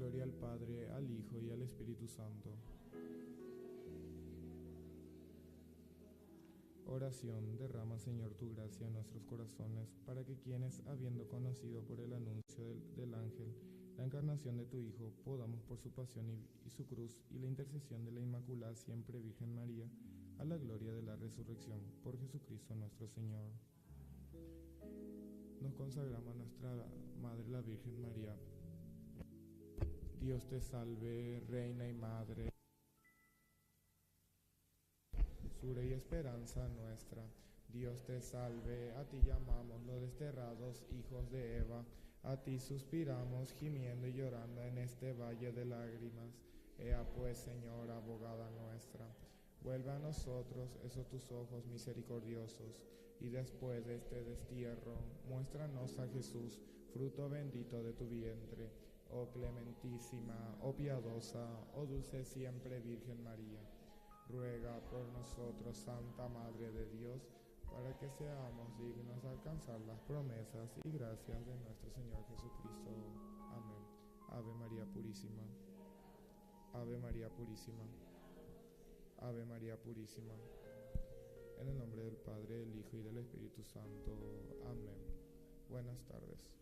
Gloria al Padre, al Hijo y al Espíritu Santo. Oración. Derrama, Señor, tu gracia en nuestros corazones, para que quienes, habiendo conocido por el anuncio del ángel la encarnación de tu Hijo, podamos por su pasión y su cruz y la intercesión de la Inmaculada Siempre Virgen María, a la gloria de la resurrección, por Jesucristo nuestro Señor. Nos consagramos a nuestra Madre, la Virgen María. Dios te salve, Reina y Madre, dulzura y esperanza nuestra. Dios te salve, a ti llamamos los desterrados hijos de Eva, a ti suspiramos, gimiendo y llorando en este valle de lágrimas. Ea pues, Señora, abogada nuestra, vuelve a nosotros esos tus ojos misericordiosos, y después de este destierro, muéstranos a Jesús, fruto bendito de tu vientre. Oh clementísima, oh piadosa, oh dulce siempre Virgen María, ruega por nosotros, Santa Madre de Dios, para que seamos dignos de alcanzar las promesas y gracias de nuestro Señor Jesucristo. Amén. Ave María Purísima, Ave María Purísima, Ave María Purísima. En el nombre del Padre, del Hijo y del Espíritu Santo. Amén. Buenas tardes.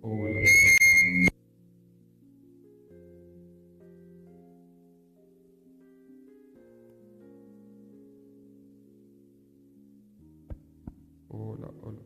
Hola. Hola, hola.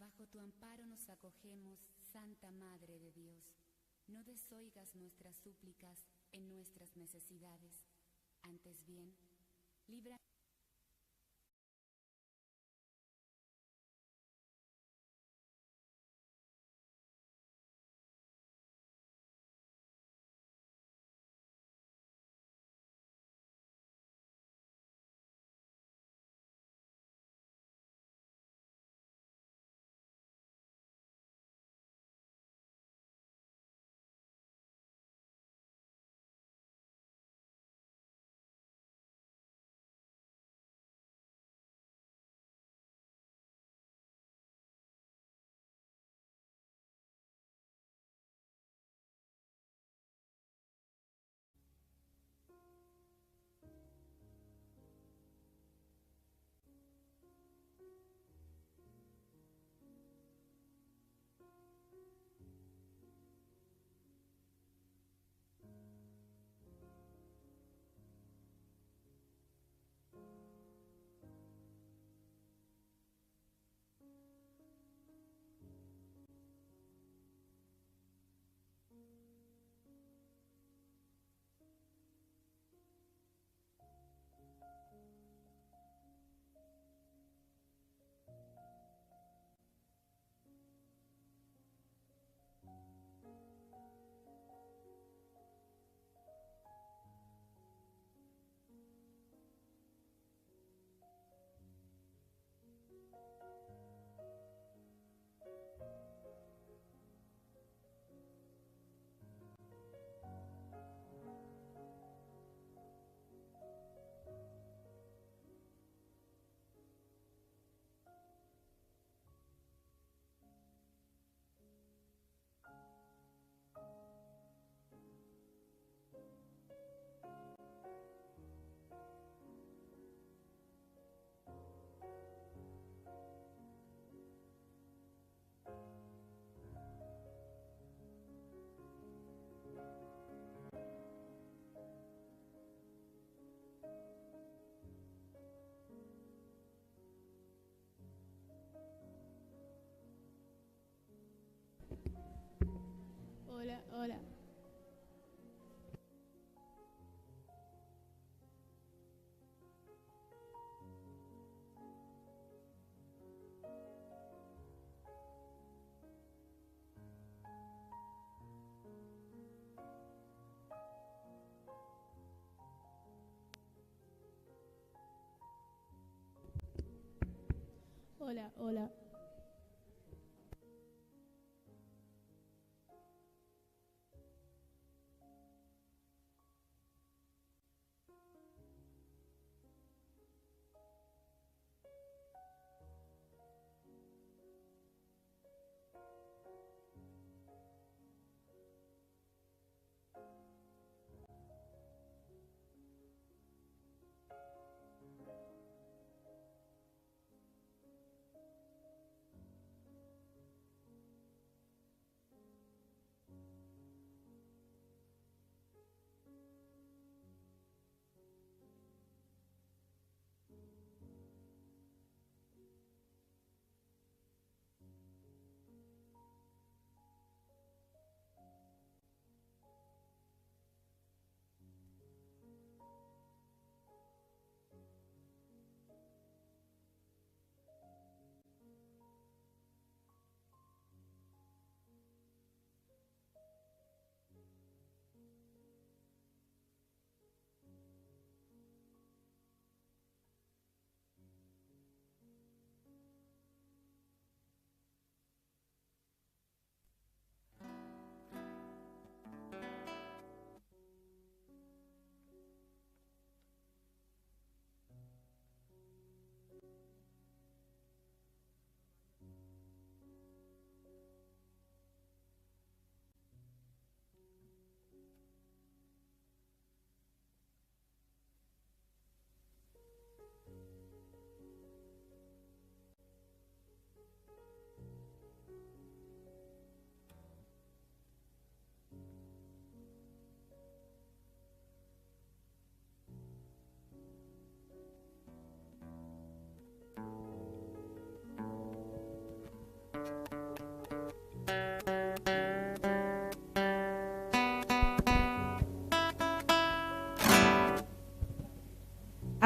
Bajo tu amparo nos acogemos, Santa Madre de Dios. No desoigas nuestras súplicas en nuestras necesidades, antes bien, libra. Hola, hola. Hola, hola.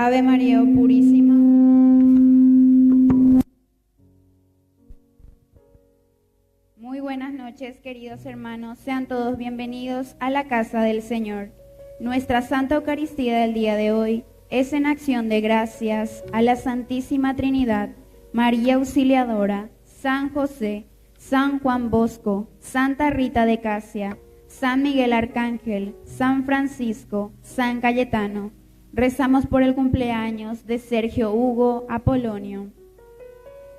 Ave María, oh purísima. Muy buenas noches, queridos hermanos. Sean todos bienvenidos a la casa del Señor. Nuestra Santa Eucaristía del día de hoy es en acción de gracias a la Santísima Trinidad, María Auxiliadora, San José, San Juan Bosco, Santa Rita de Casia, San Miguel Arcángel, San Francisco, San Cayetano. Rezamos por el cumpleaños de Sergio Hugo Apolonio.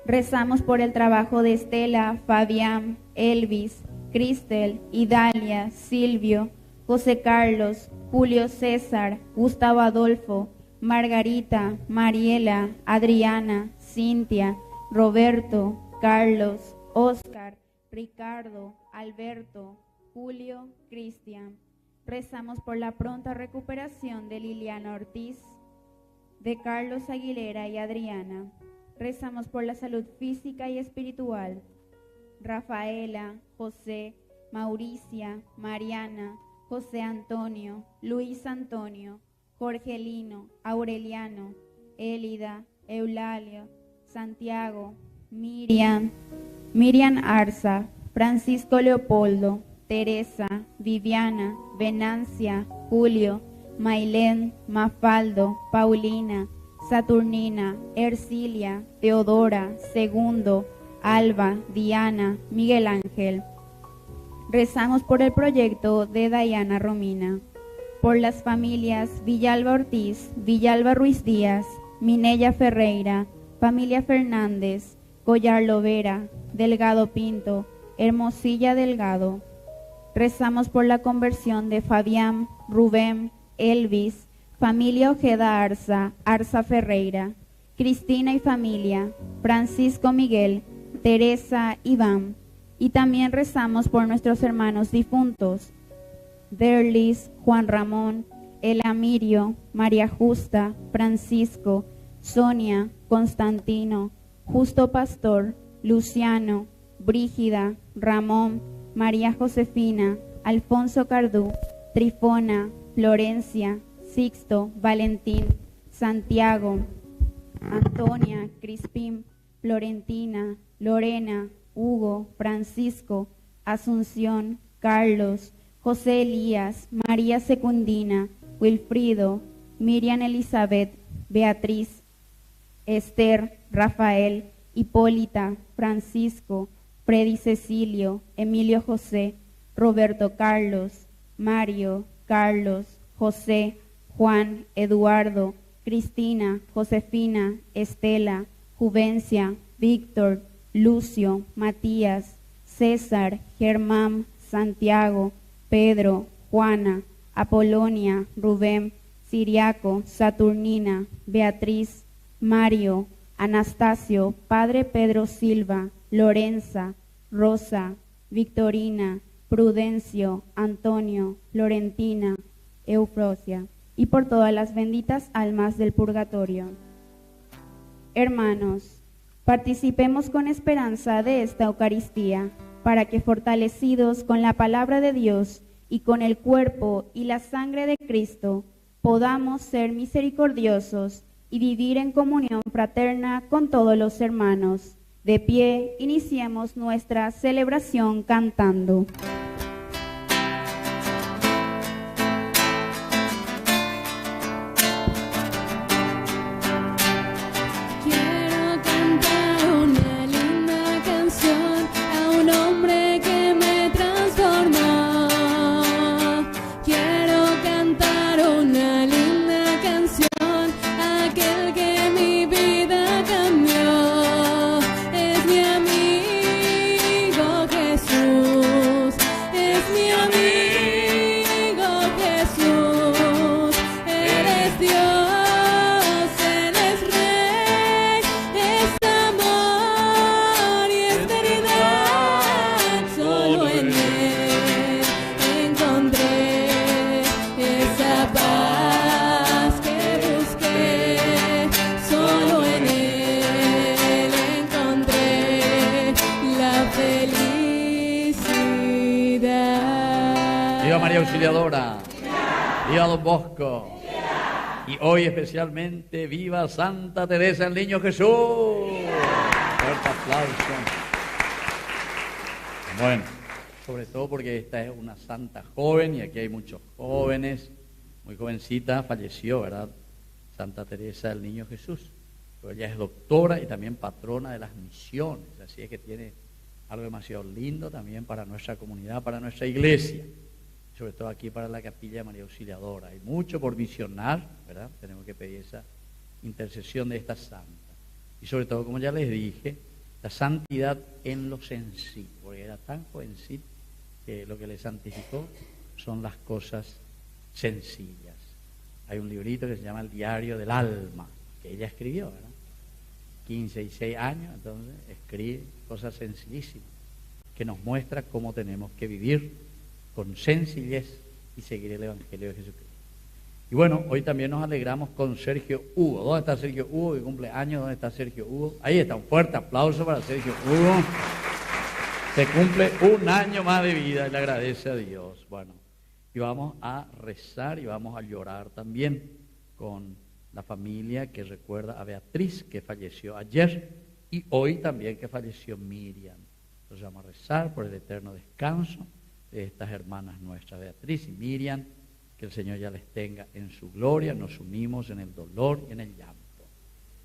Rezamos por el trabajo de Estela, Fabián, Elvis, Cristel, Idalia, Silvio, José Carlos, Julio César, Gustavo Adolfo, Margarita, Mariela, Adriana, Cintia, Roberto, Carlos, Oscar, Ricardo, Alberto, Julio, Cristian. Rezamos por la pronta recuperación de Liliana Ortiz, de Carlos Aguilera y Adriana. Rezamos por la salud física y espiritual. Rafaela, José, Mauricia, Mariana, José Antonio, Luis Antonio, Jorgelino, Aureliano, Élida, Eulalio, Santiago, Miriam Arza, Francisco Leopoldo, Teresa, Viviana, Venancia, Julio, Mailén, Mafaldo, Paulina, Saturnina, Ercilia, Teodora, Segundo, Alba, Diana, Miguel Ángel. Rezamos por el proyecto de Dayana Romina, por las familias Villalba Ortiz, Villalba Ruiz Díaz, Minella Ferreira, familia Fernández, Collar Lovera, Delgado Pinto, Hermosilla Delgado. Rezamos por la conversión de Fabián, Rubén, Elvis, familia Ojeda Arza, Arza Ferreira, Cristina y familia, Francisco Miguel, Teresa Iván. Y también rezamos por nuestros hermanos difuntos, Derlis, Juan Ramón, Elamirio, María Justa, Francisco, Sonia, Constantino, Justo Pastor, Luciano, Brígida, Ramón, María Josefina, Alfonso Cardú, Trifona, Florencia, Sixto, Valentín, Santiago, Antonia, Crispín, Florentina, Lorena, Hugo, Francisco, Asunción, Carlos, José Elías, María Secundina, Wilfrido, Miriam Elizabeth, Beatriz, Esther, Rafael, Hipólita, Francisco, Freddy Cecilio, Emilio José, Roberto Carlos, Mario, Carlos, José, Juan, Eduardo, Cristina, Josefina, Estela, Juvencia, Víctor, Lucio, Matías, César, Germán, Santiago, Pedro, Juana, Apolonia, Rubén, Siriaco, Saturnina, Beatriz, Mario, Anastasio, Padre Pedro Silva, Lorenza, Rosa, Victorina, Prudencio, Antonio, Florentina, Eufrosia, y por todas las benditas almas del purgatorio. Hermanos, participemos con esperanza de esta Eucaristía, para que fortalecidos con la palabra de Dios y con el cuerpo y la sangre de Cristo, podamos ser misericordiosos y vivir en comunión fraterna con todos los hermanos. De pie, iniciemos nuestra celebración cantando. María Auxiliadora. Viva Don Bosco. Y hoy especialmente, viva Santa Teresa del Niño Jesús. Fuerte aplauso. Bueno, sobre todo porque esta es una santa joven y aquí hay muchos jóvenes. Muy jovencita, falleció, ¿verdad? Santa Teresa del Niño Jesús. Pero ella es doctora y también patrona de las misiones. Así es que tiene algo demasiado lindo también para nuestra comunidad, para nuestra iglesia. Sobre todo aquí para la Capilla de María Auxiliadora. Hay mucho por misionar, ¿verdad? Tenemos que pedir esa intercesión de esta santa. Y sobre todo, como ya les dije, la santidad en lo sencillo, porque era tan jovencita que lo que le santificó son las cosas sencillas. Hay un librito que se llama El Diario del Alma, que ella escribió, ¿verdad? 15 y 16 años, entonces escribe cosas sencillísimas, que nos muestra cómo tenemos que vivir con sencillez y seguir el Evangelio de Jesucristo. Y bueno, hoy también nos alegramos con Sergio Hugo. ¿Dónde está Sergio Hugo, que cumple años? ¿Dónde está Sergio Hugo? Ahí está, un fuerte aplauso para Sergio Hugo. Se cumple un año más de vida y le agradece a Dios. Bueno, y vamos a rezar y vamos a llorar también con la familia que recuerda a Beatriz, que falleció ayer, y hoy también que falleció Miriam. Entonces vamos a rezar por el eterno descanso de estas hermanas nuestras, Beatriz y Miriam, que el Señor ya les tenga en su gloria. Nos unimos en el dolor y en el llanto.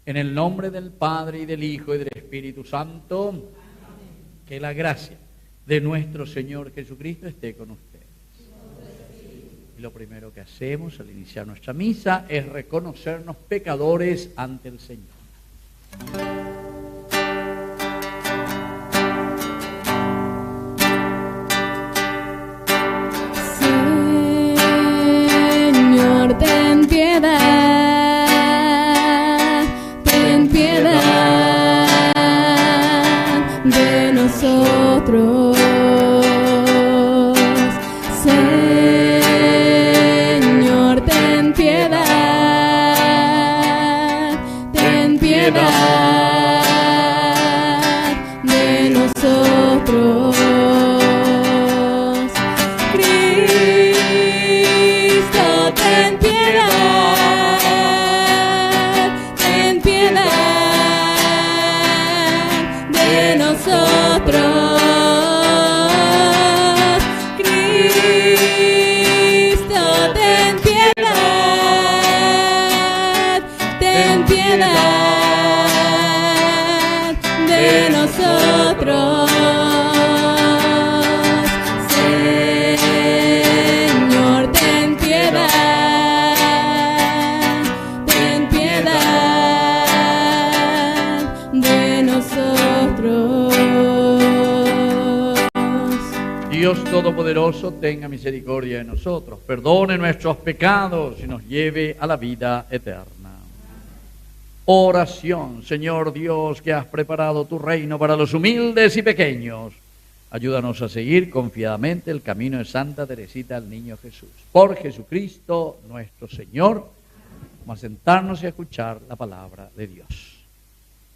En el nombre del Padre y del Hijo y del Espíritu Santo, amén. Que la gracia de nuestro Señor Jesucristo esté con ustedes. Y lo primero que hacemos al iniciar nuestra misa es reconocernos pecadores ante el Señor. Ten piedad de nosotros, Señor, ten piedad de nosotros. Dios Todopoderoso tenga misericordia de nosotros, perdone nuestros pecados y nos lleve a la vida eterna. Oración. Señor Dios, que has preparado tu reino para los humildes y pequeños, ayúdanos a seguir confiadamente el camino de Santa Teresita del Niño Jesús. Por Jesucristo nuestro Señor. Vamos a sentarnos y a escuchar la palabra de Dios.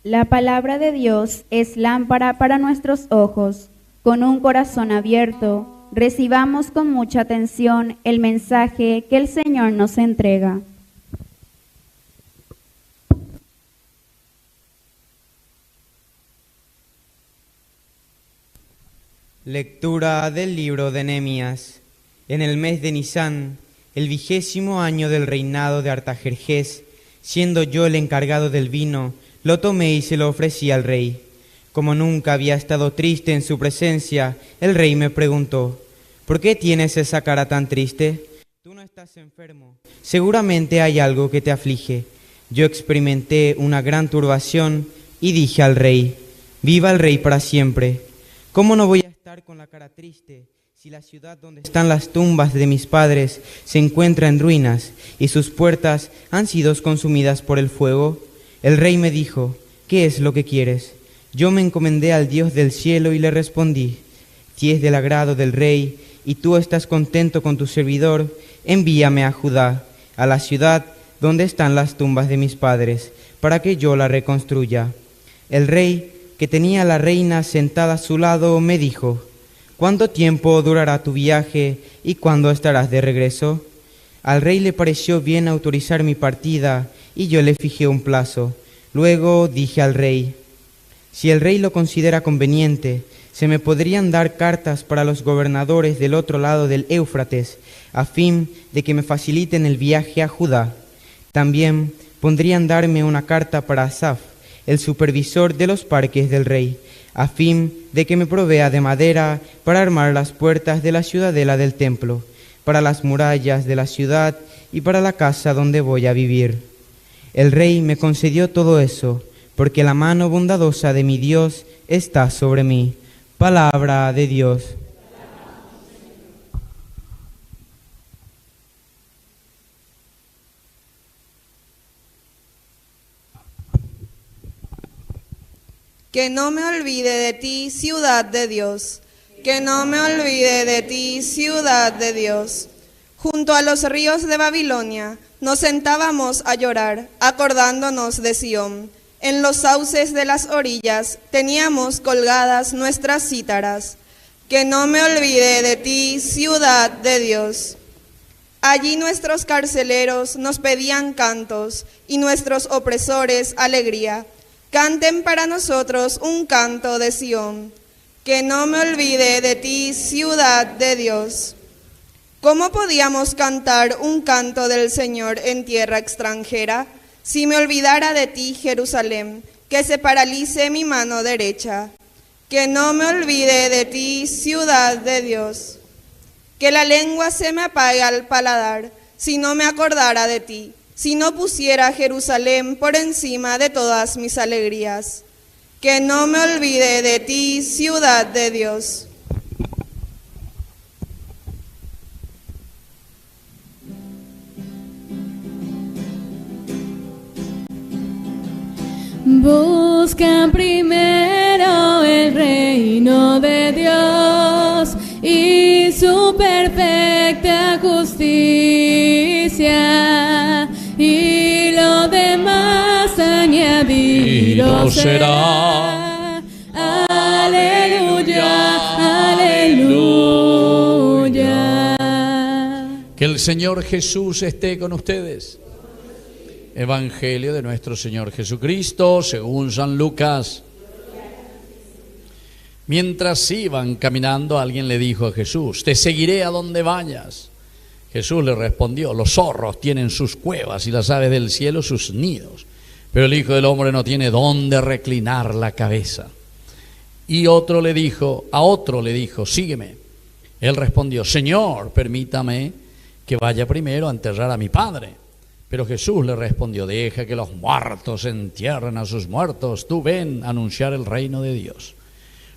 La palabra de Dios es lámpara para nuestros ojos. Con un corazón abierto, recibamos con mucha atención el mensaje que el Señor nos entrega. Lectura del libro de Nehemías. En el mes de Nisán, el 20º año del reinado de Artajerjes, siendo yo el encargado del vino, lo tomé y se lo ofrecí al rey. Como nunca había estado triste en su presencia, el rey me preguntó: ¿por qué tienes esa cara tan triste? Tú no estás enfermo. Seguramente hay algo que te aflige. Yo experimenté una gran turbación y dije al rey: ¡viva el rey para siempre! ¿Cómo no voy a estar con la cara triste si la ciudad donde están las tumbas de mis padres se encuentra en ruinas y sus puertas han sido consumidas por el fuego? El rey me dijo: ¿qué es lo que quieres? Yo me encomendé al Dios del cielo y le respondí: si es del agrado del rey y tú estás contento con tu servidor, envíame a Judá, a la ciudad donde están las tumbas de mis padres, para que yo la reconstruya. El rey, que tenía a la reina sentada a su lado, me dijo: ¿cuánto tiempo durará tu viaje y cuándo estarás de regreso? Al rey le pareció bien autorizar mi partida y yo le fijé un plazo. Luego dije al rey: si el rey lo considera conveniente, se me podrían dar cartas para los gobernadores del otro lado del Éufrates, a fin de que me faciliten el viaje a Judá. También podrían darme una carta para Asaf, el supervisor de los parques del rey, a fin de que me provea de madera para armar las puertas de la ciudadela del templo, para las murallas de la ciudad y para la casa donde voy a vivir. El rey me concedió todo eso, porque la mano bondadosa de mi Dios está sobre mí. Palabra de Dios. Que no me olvide de ti, ciudad de Dios. Que no me olvide de ti, ciudad de Dios. Junto a los ríos de Babilonia nos sentábamos a llorar, acordándonos de Sión. En los sauces de las orillas teníamos colgadas nuestras cítaras. Que no me olvide de ti, ciudad de Dios. Allí nuestros carceleros nos pedían cantos y nuestros opresores alegría. Canten para nosotros un canto de Sión. Que no me olvide de ti, ciudad de Dios. ¿Cómo podíamos cantar un canto del Señor en tierra extranjera? Si me olvidara de ti, Jerusalén, que se paralice mi mano derecha. Que no me olvide de ti, ciudad de Dios. Que la lengua se me apague al paladar, si no me acordara de ti, si no pusiera Jerusalén por encima de todas mis alegrías. Que no me olvide de ti, ciudad de Dios. Buscan primero el reino de Dios y su perfecta justicia, y lo demás añadido será. Aleluya, aleluya. Que el Señor Jesús esté con ustedes. Evangelio de nuestro Señor Jesucristo según San Lucas. Mientras iban caminando, alguien le dijo a Jesús: te seguiré a donde vayas. Jesús le respondió: los zorros tienen sus cuevas y las aves del cielo sus nidos, pero el Hijo del Hombre no tiene dónde reclinar la cabeza. Y a otro le dijo: sígueme. Él respondió: Señor, permítame que vaya primero a enterrar a mi padre. Pero Jesús le respondió: deja que los muertos entierren a sus muertos, tú ven a anunciar el reino de Dios.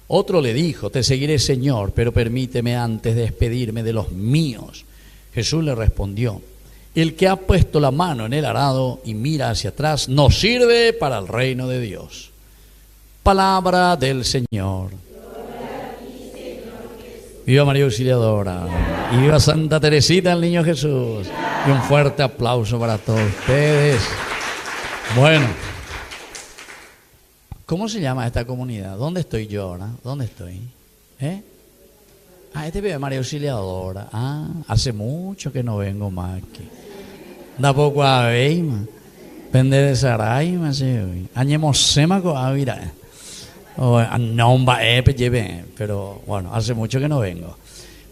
Otro le dijo: te seguiré, Señor, pero permíteme antes despedirme de los míos. Jesús le respondió: el que ha puesto la mano en el arado y mira hacia atrás no sirve para el reino de Dios. Palabra del Señor. Viva María Auxiliadora y viva Santa Teresita del Niño Jesús. Y un fuerte aplauso para todos ustedes. Bueno, ¿cómo se llama esta comunidad? ¿Dónde estoy yo ahora? ¿Dónde estoy? Este vive María Auxiliadora. Hace mucho que no vengo más aquí. Da poco a veima. Pende de Saraima, sí. Añemos semaco a virar. No, pero bueno, hace mucho que no vengo.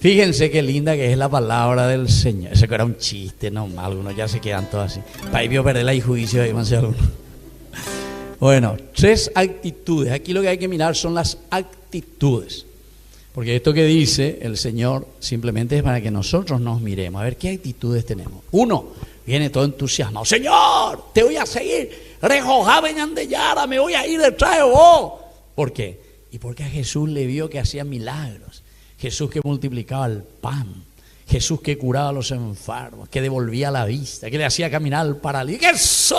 Fíjense qué linda que es la palabra del Señor. Eso que era un chiste, no, algunos ya se quedan todos así. Para ahí vio perder el juicio ahí, más algunos. Bueno, 3 actitudes. Aquí lo que hay que mirar son las actitudes. Porque esto que dice el Señor simplemente es para que nosotros nos miremos, a ver qué actitudes tenemos. Uno, viene todo entusiasmado: Señor, te voy a seguir. Rejojá, veñan de Yara, me voy a ir detrás de vos. ¿Por qué? Y porque a Jesús le vio que hacía milagros. Jesús que multiplicaba el pan. Jesús que curaba a los enfermos, que devolvía la vista, que le hacía caminar al paralítico. ¡Jesús!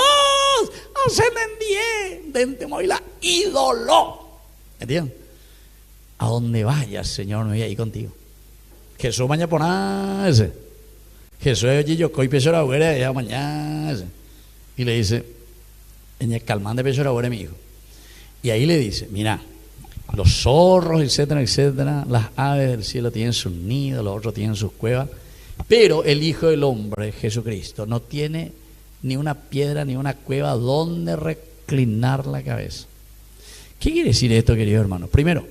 ¡Haceme en 10! ¡Dente la ídolo! ¿Entienden? A donde vayas, Señor, me voy a ir contigo. Jesús mañana ponase. Jesús oye yo coi pesora abuela ya mañana. Y le dice: en el calmán de pesora abuela, mi hijo. Y ahí le dice: mira, los zorros, etcétera, etcétera, las aves del cielo tienen sus nidos, los otros tienen sus cuevas, Pero el Hijo del Hombre, Jesucristo, no tiene ni una piedra ni una cueva donde reclinar la cabeza. ¿Qué quiere decir esto, querido hermano? Primero,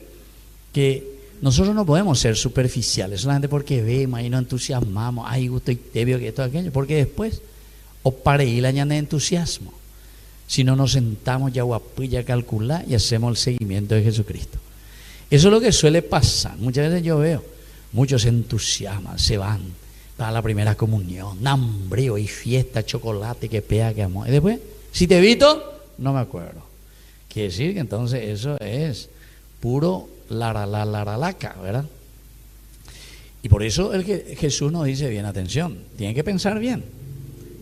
que nosotros no podemos ser superficiales solamente porque vemos y nos entusiasmamos, ay, gusto y tebio, que esto, aquello, porque después, o para ir la de entusiasmo, si no nos sentamos ya guapilla a calcular y hacemos el seguimiento de Jesucristo. Eso es lo que suele pasar. Muchas veces yo veo, muchos se entusiasman, se van para la primera comunión, hambreo y fiesta, chocolate, que pega, que amor. Y después, si te evito, no me acuerdo. Quiere decir que entonces eso es puro laralaca, ¿verdad? Y por eso el que Jesús nos dice, bien, atención, tienen que pensar bien.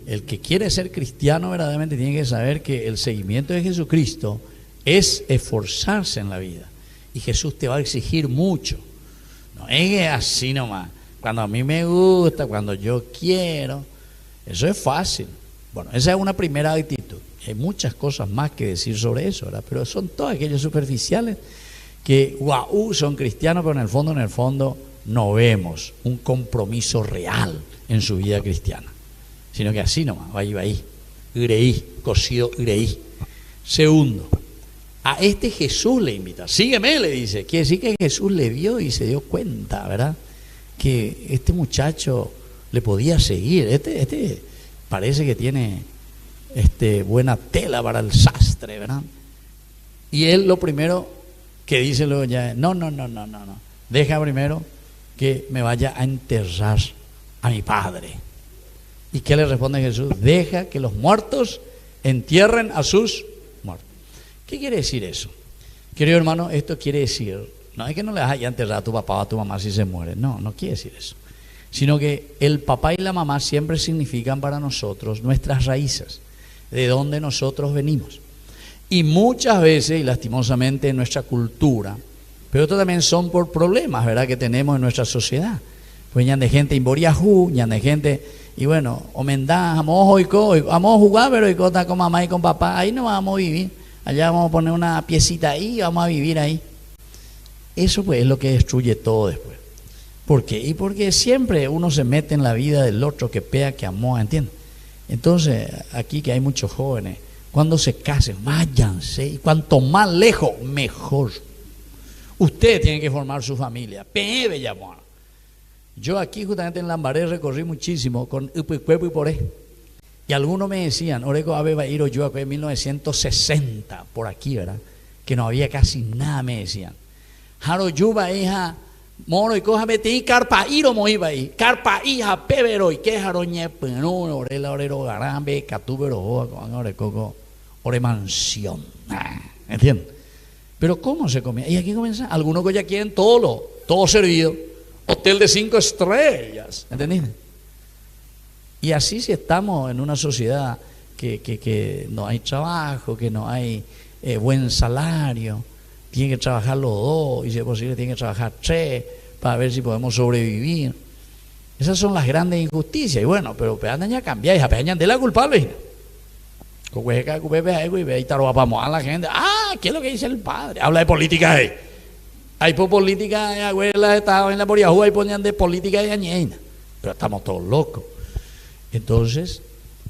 El que quiere ser cristiano verdaderamente tiene que saber que el seguimiento de Jesucristo es esforzarse en la vida. Y Jesús te va a exigir mucho. No es que así nomás, cuando a mí me gusta, cuando yo quiero. Eso es fácil. Bueno, esa es una primera actitud. Hay muchas cosas más que decir sobre eso, ¿verdad? Pero son todos aquellos superficiales que son cristianos, pero en el fondo no vemos un compromiso real en su vida cristiana, sino que así nomás, va ahí, greí, cocido greí. Segundo, a este Jesús le invita, sígueme, le dice. Quiere decir que Jesús le vio y se dio cuenta, ¿verdad?, que este muchacho le podía seguir. Este parece que tiene buena tela para el sastre, ¿verdad? Y él lo primero que dice luego ya es, no, deja primero que me vaya a enterrar a mi padre. ¿Y qué le responde Jesús? Deja que los muertos entierren a sus muertos. ¿Qué quiere decir eso? Querido hermano, esto quiere decir, no es que no le vayas a enterrar a tu papá o a tu mamá si se muere, no quiere decir eso, sino que el papá y la mamá siempre significan para nosotros nuestras raíces, de donde nosotros venimos. Y muchas veces, y lastimosamente en nuestra cultura, pero esto también son por problemas, ¿verdad?, que tenemos en nuestra sociedad. Pues ya de gente imboriajú, ya de gente, y bueno, omendá, vamos a jugar, pero y con mamá y con papá, ahí no vamos a vivir, allá vamos a poner una piecita ahí, vamos a vivir ahí. Eso pues es lo que destruye todo después. ¿Por qué? Y porque siempre uno se mete en la vida del otro, que pea, que amó, ¿entiendes? Entonces, aquí que hay muchos jóvenes, cuando se casen, váyanse, y cuanto más lejos, mejor. Ustedes tienen que formar su familia. Pebe llamó. Yo aquí justamente en Lambaré recorrí muchísimo con Upuicuepo y Poré. Y algunos me decían, Oreco Abeba Iro yo en 1960, por aquí, ¿verdad?, que no había casi nada, me decían. Jaro Yuba hija moro y coja metí carpa iro moiba ahí. Carpa hija pebero y que jaro ñepe no orela orero garambe catúbero oa con orecoco ore mansión. ¿Entiendes? Pero ¿cómo se comía? Y aquí comienza, algunos que ya quieren todo servido, hotel de 5 estrellas, ¿entendés? Y así si estamos en una sociedad que no hay trabajo, que no hay buen salario, tienen que trabajar los dos, y si es posible tienen que trabajar 3 para ver si podemos sobrevivir. Esas son las grandes injusticias. Y bueno, pero peañan ya cambiar, hija, peañan de la culpable. A la gente, ¿qué es lo que dice el padre? Habla de política ahí. Hay política de abuela, estaba en la Boriajú, ahí ponían de política de añeina. Pero estamos todos locos. Entonces,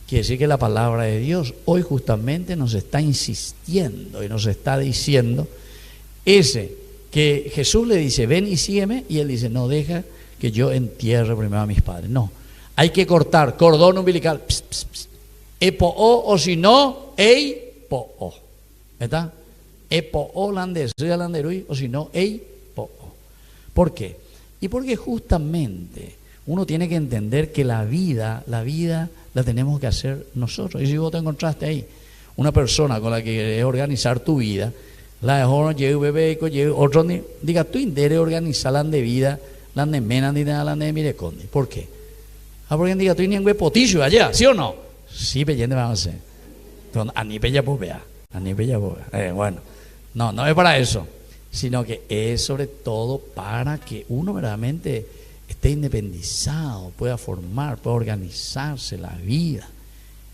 quiere decir que la palabra de Dios hoy justamente nos está insistiendo y nos está diciendo que Jesús le dice, ven y sígueme, y él dice, no, deja que yo entierre primero a mis padres. No, hay que cortar cordón umbilical. Epo-o, o si no, ei-po-o. ¿Verdad? Epo-o landés, o si no, ei-po-o. ¿Por qué? Y porque justamente uno tiene que entender que la vida la tenemos que hacer nosotros. Y si vos te encontraste ahí una persona con la que querés organizar tu vida, la dejó llevo bebé y otro diga tú interés organizar la de vida, la de mena ni la de mirecondi. ¿Por qué? Porque diga tú ni en potillo allá, ¿sí o no? Sí, peyende vamos a hacer. A ni bella vea, a ni bella bueno, no es para eso, sino que es sobre todo para que uno verdaderamente esté independizado, pueda formar, pueda organizarse la vida.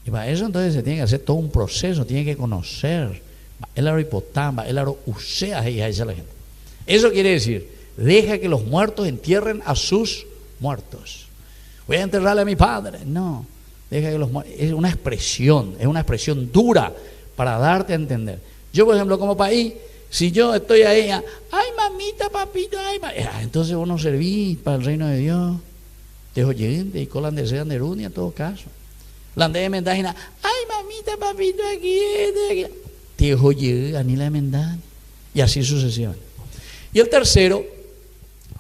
Y para eso entonces se tiene que hacer todo un proceso, tiene que conocer el aro hipotamba, el aro usea y ahí la gente. Eso quiere decir, deja que los muertos entierren a sus muertos. voy a enterrarle a mi padre. No, deja que es una expresión dura para darte a entender. Yo, por ejemplo, como país, si yo estoy ahí, ay mamita, papito, ay, entonces vos no servís para el reino de Dios. Te oyente y colan de sean de Runi en todo caso. La de mendagina, ay mamita, papito, aquí. Te oye, a ni la mendagina. Y así sucesivamente. Y el tercero,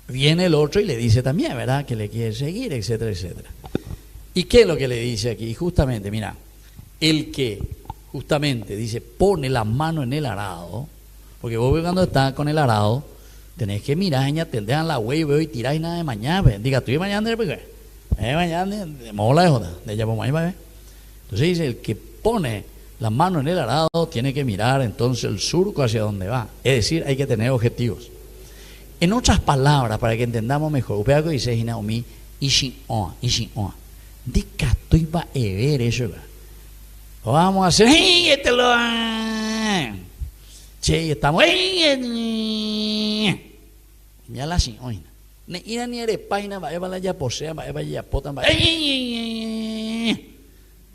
viene el otro y le dice también, ¿verdad? Que le quiere seguir, etcétera, etcétera. ¿Y qué es lo que le dice aquí? Justamente, mira, el que justamente dice, pone la mano en el arado, porque vos cuando estás con el arado, tenés que mirar, te dejan la hueva y tirar y nada de mañana. Diga, tú y mañana, mañana, de mola de joda, de ella por mañana. Entonces dice, el que pone la mano en el arado tiene que mirar entonces el surco hacia donde va. Es decir, hay que tener objetivos. En otras palabras, para que entendamos mejor, upea que dice Hinaomi, Ishin-on. De cato iba a ver eso. Vamos a hacer, este lo. Che, estamos. Ya la sin hoy. Ne ira ni eres página, va a ya posea, va a ya potan, va.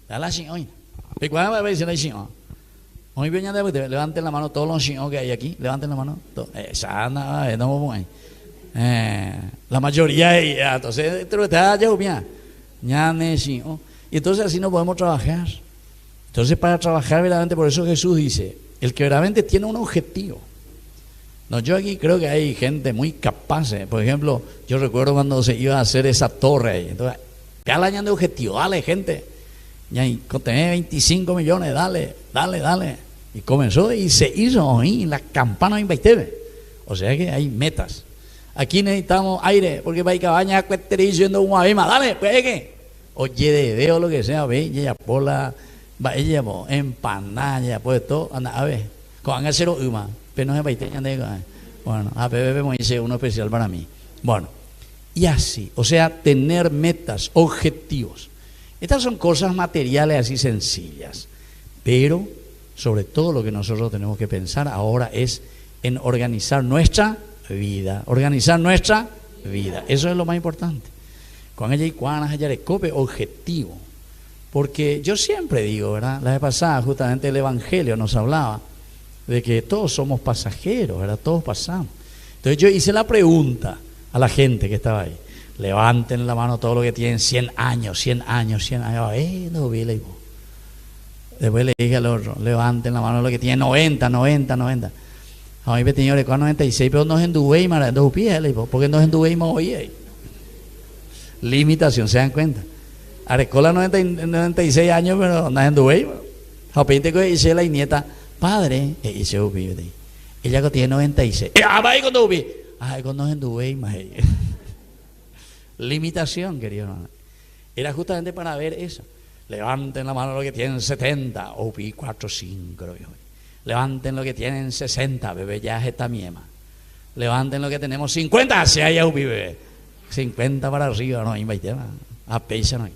Ya la sin hoy. ¿De cuál va a decir la sin hoy? Hoy viene de levanten la mano todos los sin que hay aquí, levanten la mano. Sana, no la mayoría, entonces, y entonces así no podemos trabajar. Entonces, para trabajar verdaderamente, por eso Jesús dice, el que verdaderamente tiene un objetivo. No, yo aquí creo que hay gente muy capaz. Por ejemplo, yo recuerdo cuando se iba a hacer esa torre ahí. Entonces, cada año de objetivo, dale gente. Ya tenés 25 millones, dale. Y comenzó y se hizo ahí la campana en Baitebe. O sea que hay metas. Aquí necesitamos aire, porque para ir cabaña diciendo una vez más, dale, pues que. Oye, de veo lo que sea, ve, ya por la, va ella empanada, pues todo, anda, a ver, con hacer uma, pero no se baiteña de, bueno, a PPP me dice uno especial para mí. Bueno, y así, o sea, tener metas, objetivos. Estas son cosas materiales así sencillas, pero sobre todo lo que nosotros tenemos que pensar ahora es en organizar nuestra vida, eso es lo más importante. Con ella y cuanas, ella le cope objetivo, porque yo siempre digo, ¿verdad? La vez pasada justamente el Evangelio nos hablaba de que todos somos pasajeros, ¿verdad? Todos pasamos. Entonces yo hice la pregunta a la gente que estaba ahí, levanten la mano todos los que tienen 100 años, no vi, le digo. Después le dije al otro, levanten la mano los que tienen 90. A mí me tenía de 96, pero no es en Dubái, mara, dos pies, porque no es en Dubái, me oí. Limitación, ¿se dan cuenta? Arecola 96 años, pero no es en Dubái. Jopinte que dice la nieta, padre, dice ella que tiene 96. Va con Dubái. Con no es en Dubái, más limitación, querido hermano. Era justamente para ver eso. Levanten la mano los que tienen 70, o 4, 5, levanten los que tienen 60, bebé, ya es esta miema. Levanten los que tenemos 50, si hay un bebé. 50 para arriba, no hay a peisa no hay.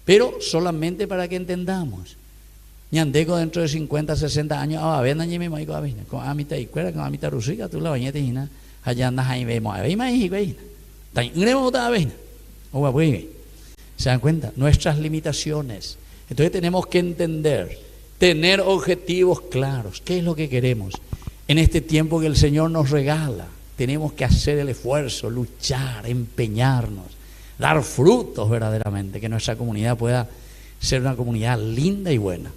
Pero solamente para que entendamos. Ñandeco dentro de 50, 60 años, ven allí mismo, con amita y cuera, con amita rusica, tú la bañete y nada, allá andas ahí, vemos, ahí más y güey. ¿Se dan cuenta? Nuestras limitaciones. Entonces tenemos que entender, tener objetivos claros. ¿Qué es lo que queremos? En este tiempo que el Señor nos regala, tenemos que hacer el esfuerzo, luchar, empeñarnos, dar frutos verdaderamente, que nuestra comunidad pueda ser una comunidad linda y buena.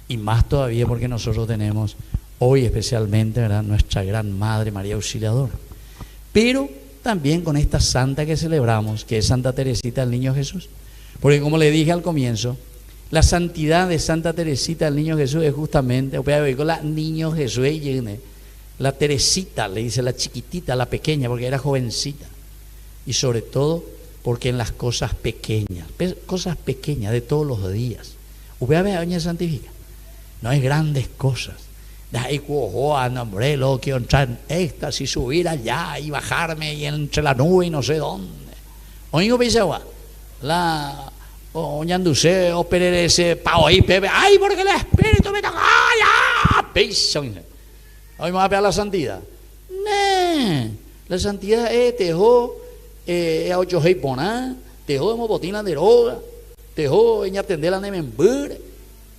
Y más todavía porque nosotros tenemos hoy especialmente, ¿verdad?, nuestra gran Madre María Auxiliadora. Pero también con esta santa que celebramos, que es Santa Teresita del Niño Jesús. Porque como le dije al comienzo, la santidad de Santa Teresita del Niño Jesús es justamente, la Niño Jesús, la Teresita, le dice la chiquitita, la pequeña, porque era jovencita. Y sobre todo porque en las cosas pequeñas de todos los días, doña santifica, no es grandes cosas. De ahí nombre, lo quiero entrar en éxtasis, subir allá y bajarme y entre la nube y no sé dónde. Oigo pensaba, la oñanduse o pererese pao y pepe, ay, porque el espíritu me toca, ay, peso. Hoy vamos a pegar la santidad. No, la santidad es tejo, a ocho hei poná, te dejó botina de droga, te dejó en atender la nemembure,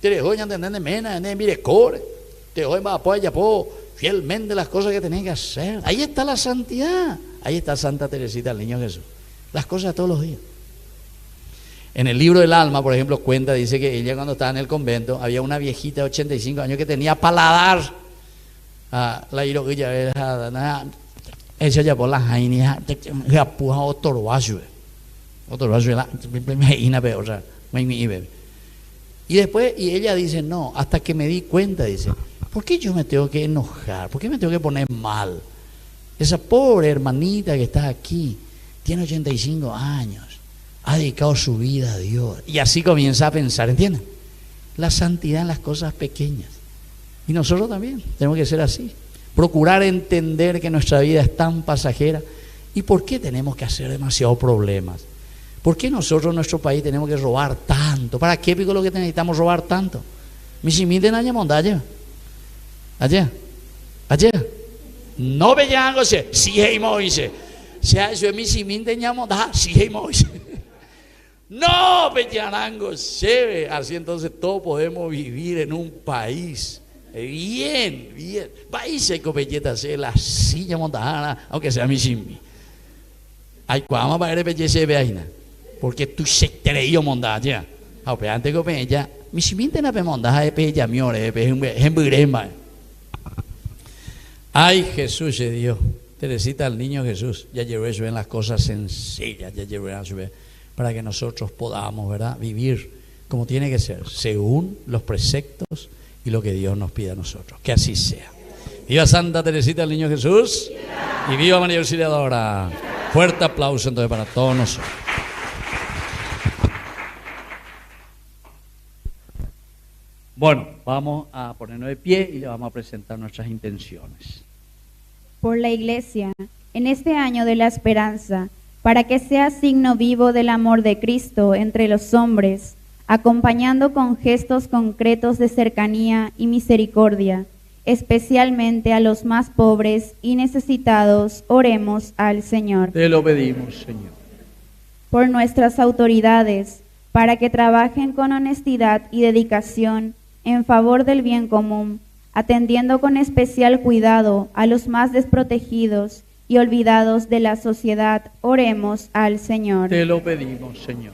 te dejó en atender de mena, en mirecore, te dejó en apoyar fielmente las cosas que tenías que hacer. Ahí está la santidad, ahí está Santa Teresita, el Niño Jesús, las cosas todos los días. En el libro del alma, por ejemplo, cuenta, dice que ella cuando estaba en el convento, había una viejita de 85 años que tenía paladar. La iroquilla era eso ya por la jaina ya puja otro vaso la o sea, y después y ella dice no, hasta que me di cuenta, dice, ¿por qué yo me tengo que enojar? ¿Por qué me tengo que poner mal? Esa pobre hermanita que está aquí tiene 85 años, ha dedicado su vida a Dios, y así comienza a pensar, ¿entienden? La santidad en las cosas pequeñas. Y nosotros también tenemos que ser así. Procurar entender que nuestra vida es tan pasajera. ¿Y por qué tenemos que hacer demasiados problemas? ¿Por qué nosotros en nuestro país tenemos que robar tanto? ¿Para qué pico lo que necesitamos robar tanto? Mi simite na montaña. Allá. No vean se si hay moise. Sea eso es mi simite na montaña, si hay moise. No vean se. Así entonces todos podemos vivir en un país bien. Países con belleza, la silla montajana, aunque sea mi simbi. Hay cuama para belleza veina, porque tú se creíó montaña. Aunque antes que bella, mi simbi na pe montaja de bella miore, en burema. Ay, Jesús de Dios, Teresita, el Niño Jesús, ya llevó eso en las cosas sencillas, ya llevó eso para que nosotros podamos, ¿verdad?, vivir como tiene que ser, según los preceptos y lo que Dios nos pide a nosotros. Que así sea. Viva Santa Teresita, el Niño Jesús, y viva María Auxiliadora. Fuerte aplauso entonces para todos nosotros. Bueno, vamos a ponernos de pie y le vamos a presentar nuestras intenciones. Por la Iglesia, en este año de la esperanza, para que sea signo vivo del amor de Cristo entre los hombres, acompañando con gestos concretos de cercanía y misericordia, especialmente a los más pobres y necesitados, oremos al Señor. Te lo pedimos, Señor. Por nuestras autoridades, para que trabajen con honestidad y dedicación en favor del bien común, atendiendo con especial cuidado a los más desprotegidos y olvidados de la sociedad, oremos al Señor. Te lo pedimos, Señor.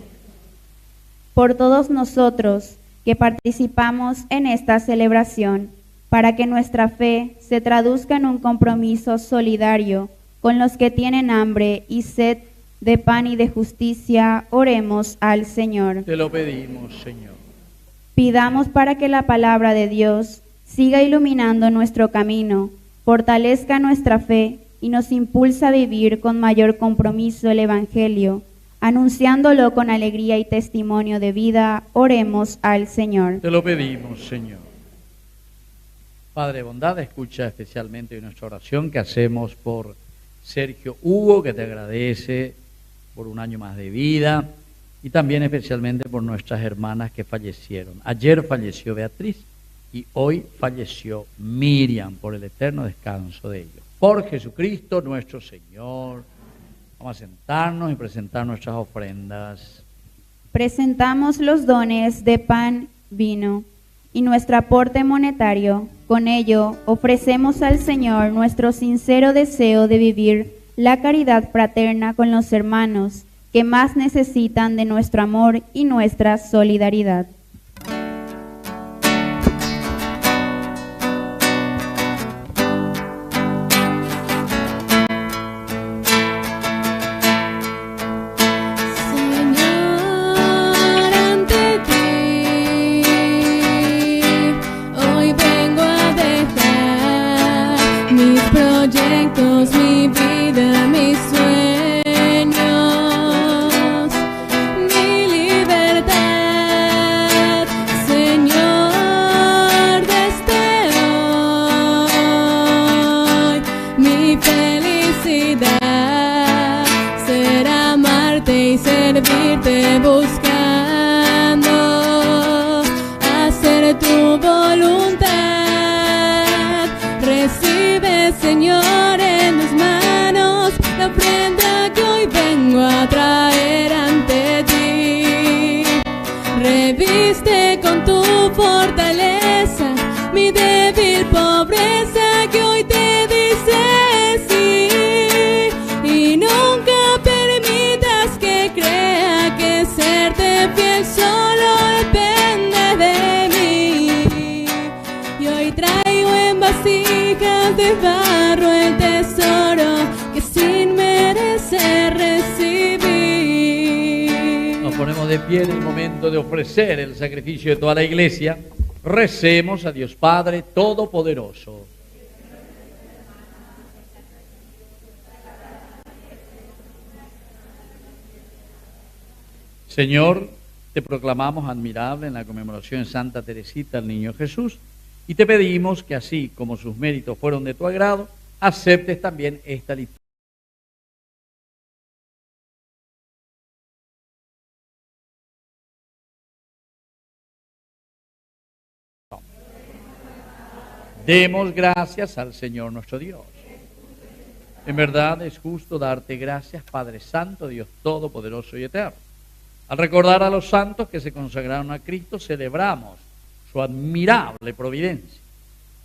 Por todos nosotros que participamos en esta celebración, para que nuestra fe se traduzca en un compromiso solidario con los que tienen hambre y sed de pan y de justicia, oremos al Señor. Te lo pedimos, Señor. Pidamos para que la palabra de Dios siga iluminando nuestro camino, fortalezca nuestra fe y nos impulsa a vivir con mayor compromiso el Evangelio, anunciándolo con alegría y testimonio de vida, oremos al Señor. Te lo pedimos, Señor. Padre de bondad, escucha especialmente nuestra oración que hacemos por Sergio Hugo, que te agradece por un año más de vida, y también especialmente por nuestras hermanas que fallecieron. Ayer falleció Beatriz y hoy falleció Miriam, por el eterno descanso de ellos. Por Jesucristo nuestro Señor. Vamos a sentarnos y presentar nuestras ofrendas. Presentamos los dones de pan, vino y nuestro aporte monetario. Con ello ofrecemos al Señor nuestro sincero deseo de vivir la caridad fraterna con los hermanos que más necesitan de nuestro amor y nuestra solidaridad. Mi vida, mis sueños, mi libertad, Señor, desde hoy, mi felicidad será amarte y servirte, buscando hacer tu voluntad. Recibe, Señor, en tus manos la ofrenda que hoy vengo a traer ante de pie en el momento de ofrecer el sacrificio de toda la Iglesia, recemos a Dios Padre Todopoderoso. Señor, te proclamamos admirable en la conmemoración de Santa Teresita, el Niño Jesús, y te pedimos que así como sus méritos fueron de tu agrado, aceptes también esta liturgia. Demos gracias al Señor nuestro Dios. En verdad es justo darte gracias, Padre Santo, Dios Todopoderoso y Eterno. Al recordar a los santos que se consagraron a Cristo, celebramos su admirable providencia.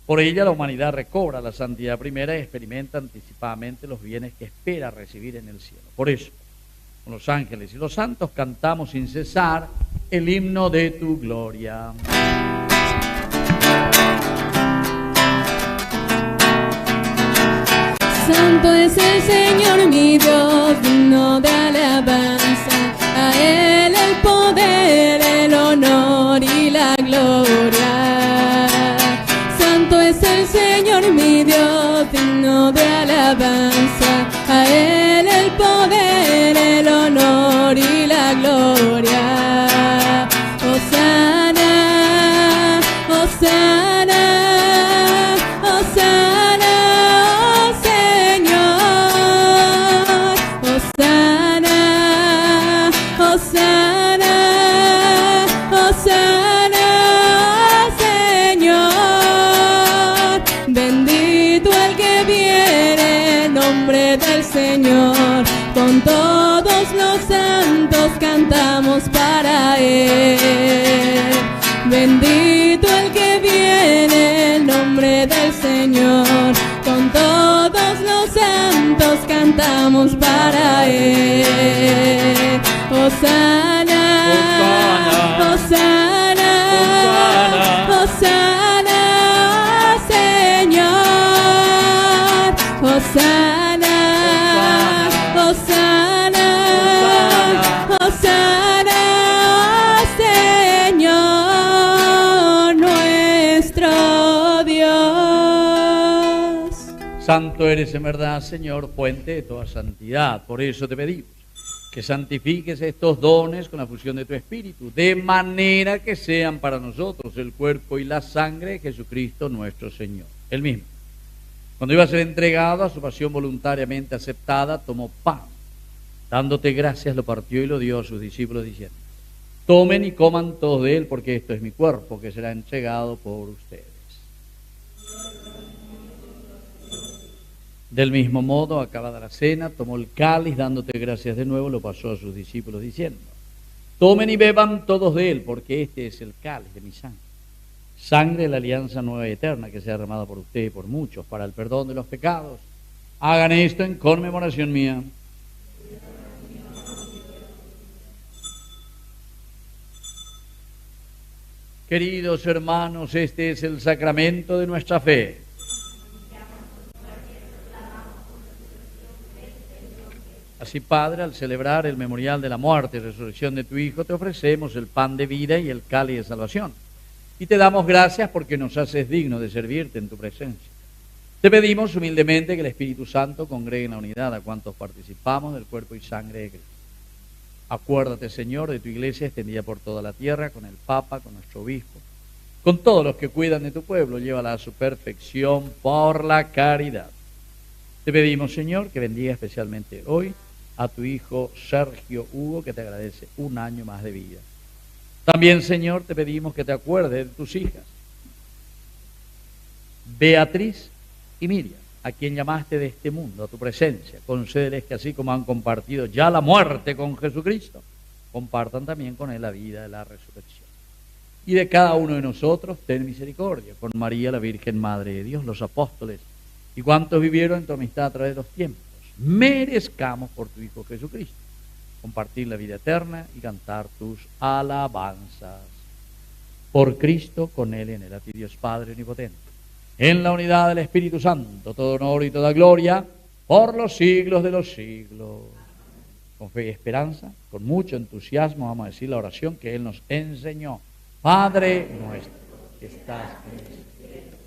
Por ella la humanidad recobra la santidad primera y experimenta anticipadamente los bienes que espera recibir en el cielo. Por eso, con los ángeles y los santos cantamos sin cesar el himno de tu gloria. Santo es el Señor mi Dios, digno de alabanza. A Él el poder, el honor y la gloria. Santo es el Señor mi Dios, digno de alabanza. A Él el poder, el honor y la gloria. Hosana, Hosana, Hosana, oh Señor. Hosana, Hosana, Hosana, oh Señor. Bendito el que viene en nombre del Señor. Con todos los santos cantamos para Él. Bendito el que viene en nombre del Señor. Con todos los santos cantamos para Él. Hosana, Hosana, Hosana, oh Señor. Hosana, Hosana, Hosana, oh Señor nuestro Dios. Santo eres en verdad, Señor, fuente de toda santidad. Por eso te pedimos que santifiques estos dones con la fusión de tu Espíritu, de manera que sean para nosotros el cuerpo y la sangre de Jesucristo nuestro Señor. Él mismo, cuando iba a ser entregado a su pasión voluntariamente aceptada, tomó pan. Dándote gracias, lo partió y lo dio a sus discípulos diciendo: tomen y coman todos de él, porque esto es mi cuerpo que será entregado por ustedes. Del mismo modo, acabada la cena, tomó el cáliz, dándote gracias de nuevo, lo pasó a sus discípulos diciendo: tomen y beban todos de él, porque este es el cáliz de mi sangre. Sangre de la alianza nueva y eterna, que sea derramada por ustedes y por muchos para el perdón de los pecados. Hagan esto en conmemoración mía. Queridos hermanos, este es el sacramento de nuestra fe. Así, Padre, al celebrar el memorial de la muerte y resurrección de tu Hijo, te ofrecemos el pan de vida y el cáliz de salvación. Y te damos gracias porque nos haces dignos de servirte en tu presencia. Te pedimos humildemente que el Espíritu Santo congregue en la unidad a cuantos participamos del cuerpo y sangre de Cristo. Acuérdate, Señor, de tu iglesia extendida por toda la tierra, con el Papa, con nuestro obispo, con todos los que cuidan de tu pueblo. Llévala a su perfección por la caridad. Te pedimos, Señor, que bendiga especialmente hoy a tu hijo Sergio Hugo, que te agradece un año más de vida. También, Señor, te pedimos que te acuerdes de tus hijas, Beatriz y Miriam, a quien llamaste de este mundo a tu presencia. Concédeles que así como han compartido ya la muerte con Jesucristo, compartan también con él la vida de la resurrección. Y de cada uno de nosotros ten misericordia, con María, la Virgen Madre de Dios, los apóstoles y cuantos vivieron en tu amistad a través de los tiempos. Merezcamos por tu Hijo Jesucristo compartir la vida eterna y cantar tus alabanzas. Por Cristo, con Él y en Él, a ti Dios Padre omnipotente, en la unidad del Espíritu Santo, todo honor y toda gloria, por los siglos de los siglos. con fe y esperanza, con mucho entusiasmo vamos a decir la oración que Él nos enseñó. Padre nuestro, que estás en el cielo,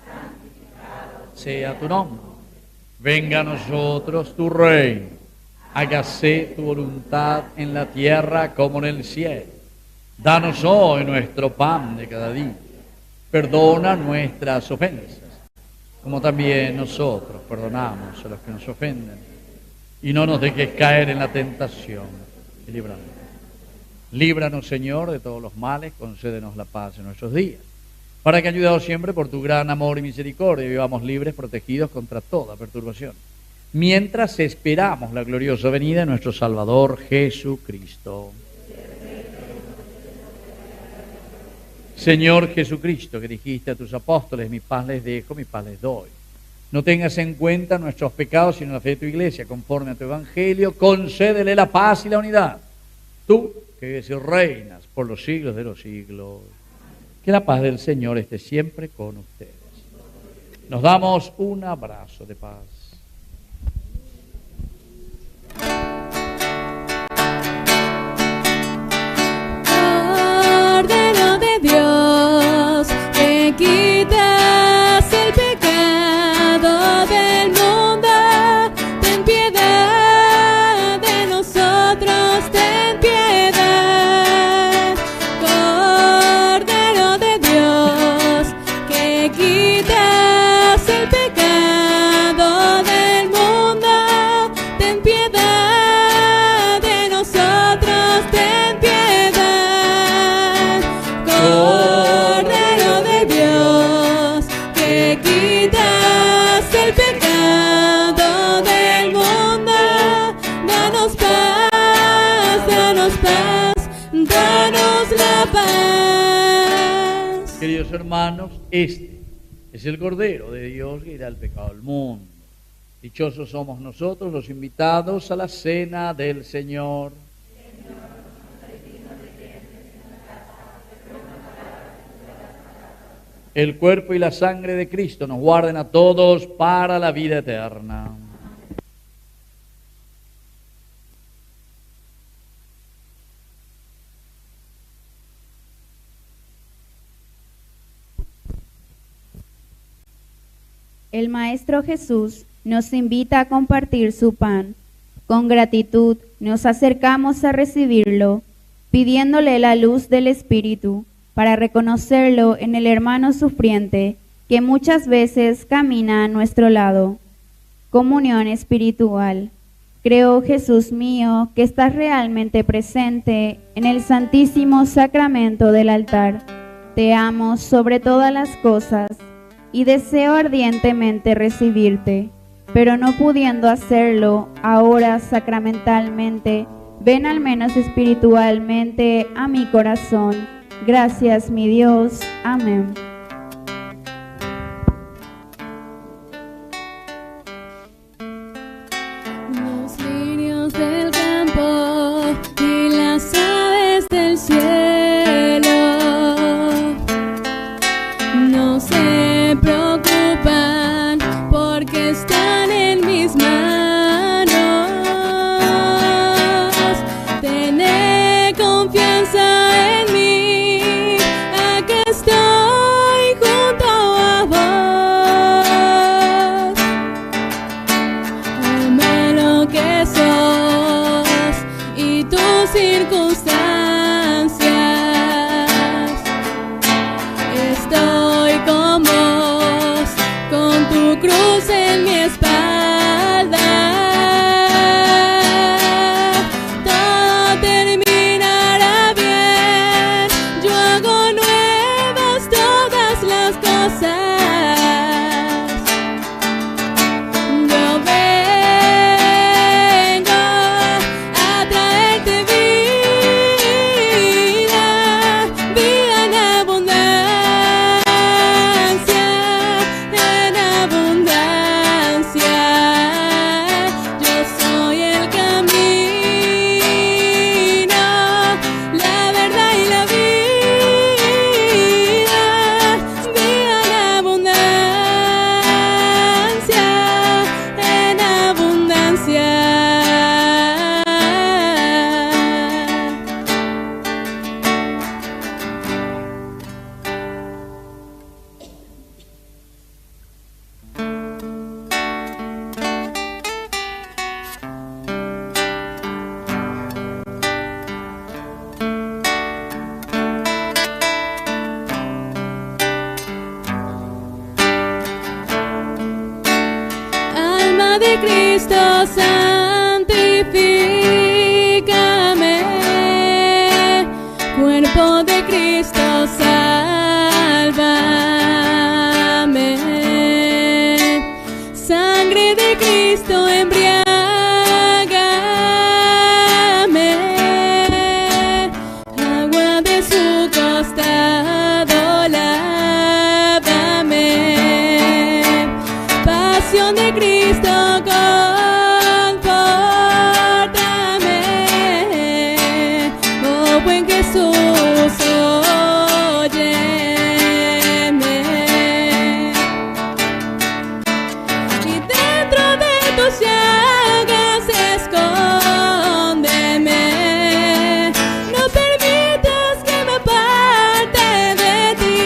santificado sea tu nombre. Venga a nosotros tu reino. Hágase tu voluntad en la tierra como en el cielo. Danos hoy nuestro pan de cada día. Perdona nuestras ofensas, como también nosotros perdonamos a los que nos ofenden. Y no nos dejes caer en la tentación, y líbranos. Líbranos, Señor, de todos los males, concédenos la paz en nuestros días, para que, ayudados siempre por tu gran amor y misericordia, vivamos libres, protegidos contra toda perturbación, mientras esperamos la gloriosa venida de nuestro Salvador Jesucristo. Señor Jesucristo, que dijiste a tus apóstoles, mi paz les dejo, mi paz les doy. No tengas en cuenta nuestros pecados, sino la fe de tu iglesia, conforme a tu evangelio, concédele la paz y la unidad. Tú, que vives y reinas por los siglos de los siglos, que la paz del Señor esté siempre con ustedes. Nos damos un abrazo de paz. Cordero de Dios, que quitas el pecado del mundo, ten piedad de nosotros, ten piedad. Cordero de Dios, que quitas el pecado del mundo, ten piedad de nosotros, ten piedad. Cordero de Dios, que quitas el pecado del mundo, danos paz, danos paz, danos la paz. Queridos hermanos, este es el Cordero de Dios que irá al pecado del mundo. Dichosos somos nosotros los invitados a la cena del Señor. El cuerpo y la sangre de Cristo nos guarden a todos para la vida eterna. El Maestro Jesús nos invita a compartir su pan. Con gratitud nos acercamos a recibirlo, pidiéndole la luz del Espíritu para reconocerlo en el hermano sufriente que muchas veces camina a nuestro lado. Comunión espiritual. Creo, Jesús mío, que estás realmente presente en el Santísimo Sacramento del altar. Te amo sobre todas las cosas y deseo ardientemente recibirte, pero no pudiendo hacerlo ahora sacramentalmente, ven al menos espiritualmente a mi corazón. Gracias, mi Dios. Amén. Los lirios del campo y las aves del cielo no se preocupan porque están en mis manos. Tené confianza en mí, aquí estoy junto a vos. Ama lo que sos y tus circunstancias. Estoy con vos, con tu cruz en mi espalda. Todo terminará bien, yo hago nuevas todas las cosas. Yo vengo a traerte vida. hagas, escóndeme. No permitas que me aparte de ti.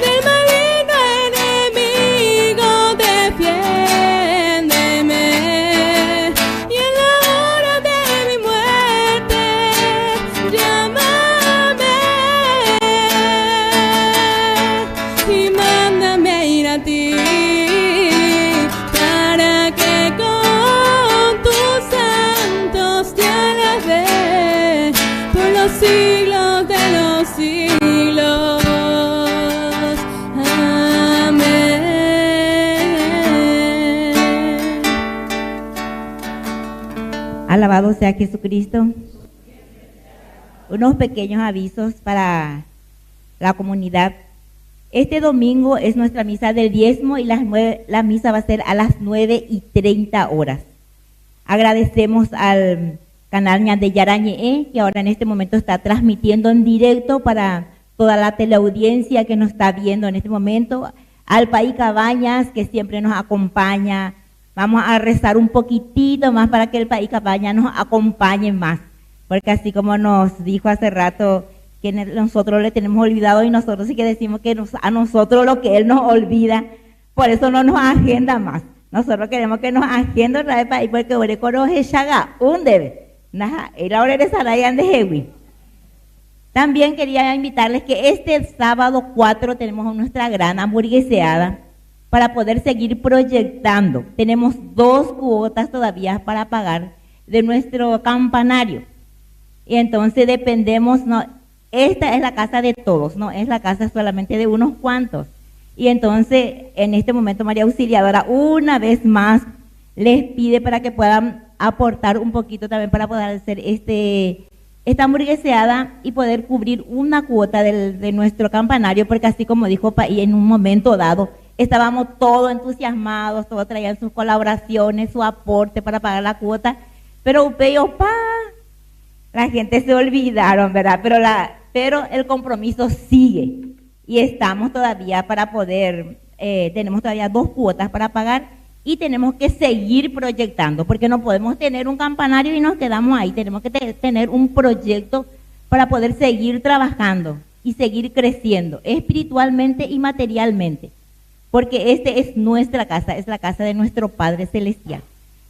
Del maligno enemigo defiéndeme. Y en la hora de mi muerte, llámame. Y mándame a ir a ti, para que con tus santos te alabe por los siglos de los siglos. Amén. Alabado sea Jesucristo. Unos pequeños avisos para la comunidad. Este domingo es nuestra misa del diezmo y la misa va a ser a las 9:30 horas. Agradecemos al canal Ñande Yarañe, que ahora en este momento está transmitiendo en directo para toda la teleaudiencia que nos está viendo en este momento. Al País Cabañas, que siempre nos acompaña. Vamos a rezar un poquitito más para que el País Cabañas nos acompañe más. Porque así como nos dijo hace rato que nosotros le tenemos olvidado, y nosotros sí que decimos que a nosotros lo que Él nos olvida, por eso no nos agenda más. Nosotros queremos que nos agenda otra vez para ir, porque ore coroje chaga, un debe. Y la hora de Sarayan de Hewi. También quería invitarles que este sábado 4 tenemos nuestra gran hamburgueseada para poder seguir proyectando. Tenemos 2 cuotas todavía para pagar de nuestro campanario. Y entonces dependemos, no, esta es la casa de todos, no es la casa solamente de unos cuantos. Y entonces en este momento María Auxiliadora una vez más les pide para que puedan aportar un poquito también para poder hacer esta hamburgueseada y poder cubrir una cuota de nuestro campanario, porque así como dijo Paí, en un momento dado estábamos todos entusiasmados, todos traían sus colaboraciones, su aporte para pagar la cuota, pero la gente se olvidaron, ¿verdad? Pero el compromiso sigue y estamos todavía para poder, tenemos todavía 2 cuotas para pagar y tenemos que seguir proyectando, porque no podemos tener un campanario y nos quedamos ahí. Tenemos que tener un proyecto para poder seguir trabajando y seguir creciendo espiritualmente y materialmente, porque este es nuestra casa, es la casa de nuestro Padre Celestial.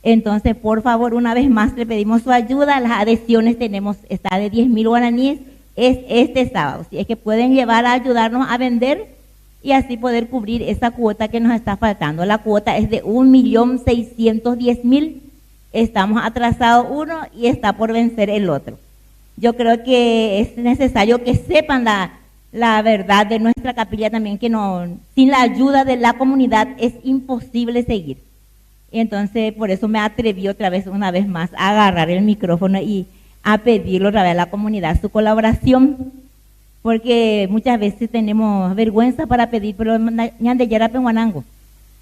Entonces, por favor, una vez más le pedimos su ayuda. Las adhesiones está de 10,000 guaraníes, es este sábado. Si es que pueden llevar a ayudarnos a vender y así poder cubrir esa cuota que nos está faltando. La cuota es de 1.610.000. Estamos atrasados uno y está por vencer el otro. Yo creo que es necesario que sepan la verdad de nuestra capilla también, que sin la ayuda de la comunidad es imposible seguir. Y entonces por eso me atreví una vez más a agarrar el micrófono y a pedirle otra vez a la comunidad su colaboración, porque muchas veces tenemos vergüenza para pedir, pero Ñande Yara Penguanango,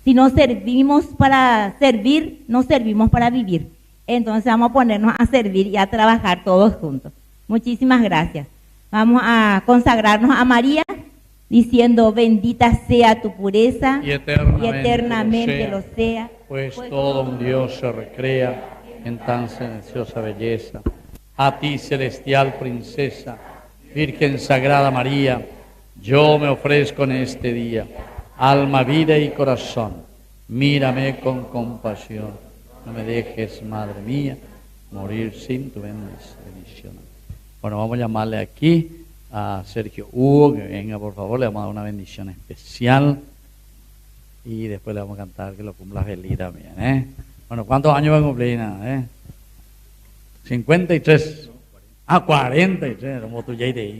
si no servimos para servir, no servimos para vivir. Entonces vamos a ponernos a servir y a trabajar todos juntos. Muchísimas gracias. Vamos a consagrarnos a María diciendo: bendita sea tu pureza y eternamente lo sea. Pues todo un Dios se recrea en tan silenciosa belleza. A ti, celestial princesa, Virgen Sagrada María, yo me ofrezco en este día, alma, vida y corazón. Mírame con compasión. No me dejes, Madre mía, morir sin tu bendición. Bueno, vamos a llamarle aquí a Sergio Hugo, que venga por favor, le vamos a dar una bendición especial. Y después le vamos a cantar que lo cumpla feliz también, Bueno, ¿cuántos años va a cumplir? 53. 43. Como tú ya te.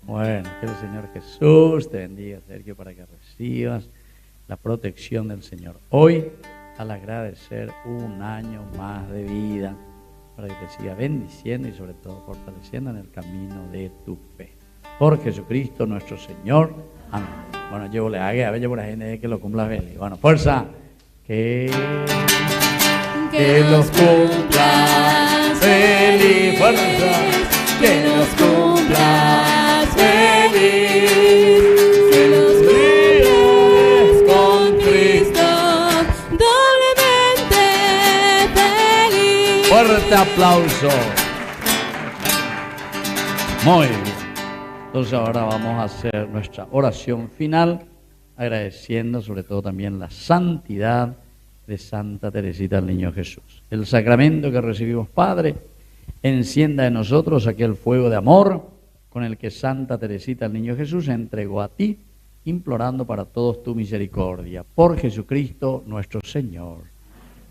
Bueno, que el Señor Jesús te bendiga, Sergio, para que recibas la protección del Señor. Hoy, al agradecer un año más de vida, para que te siga bendiciendo y sobre todo fortaleciendo en el camino de tu fe. Por Jesucristo nuestro Señor. Amén. Bueno, yo le haga a ver por la gente que lo cumpla feliz. Bueno, fuerza. Que los cumplas feliz. Fuerza. Que los cumplas feliz. Que los cumplas con Cristo. Fuerte aplauso. Muy bien. Entonces ahora vamos a hacer nuestra oración final, agradeciendo sobre todo también la santidad de Santa Teresita del Niño Jesús. El sacramento que recibimos, Padre, encienda en nosotros aquel fuego de amor con el que Santa Teresita del Niño Jesús se entregó a ti, implorando para todos tu misericordia. Por Jesucristo nuestro Señor.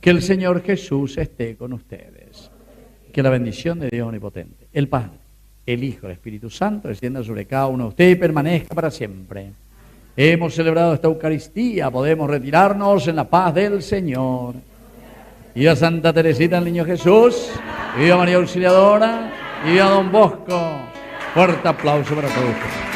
Que el Señor Jesús esté con ustedes. Que la bendición de Dios Omnipotente, el Padre, el Hijo, el Espíritu Santo, descienda sobre cada uno de ustedes y permanezca para siempre. Hemos celebrado esta Eucaristía, podemos retirarnos en la paz del Señor. Viva Santa Teresita del Niño Jesús, viva María Auxiliadora, viva Don Bosco. Fuerte aplauso para todos ustedes.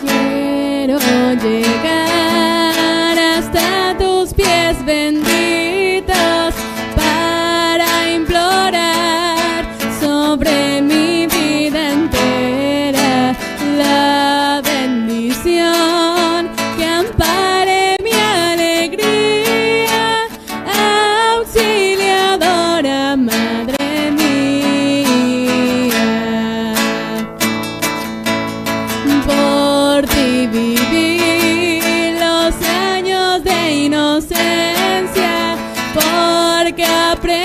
Quiero llegar hasta tus pies benditos para implorar sobre mi vida entera la bendición que ampare mi alegría, auxiliadora, madre mía. Por ti viví los años de inocencia, porque aprendí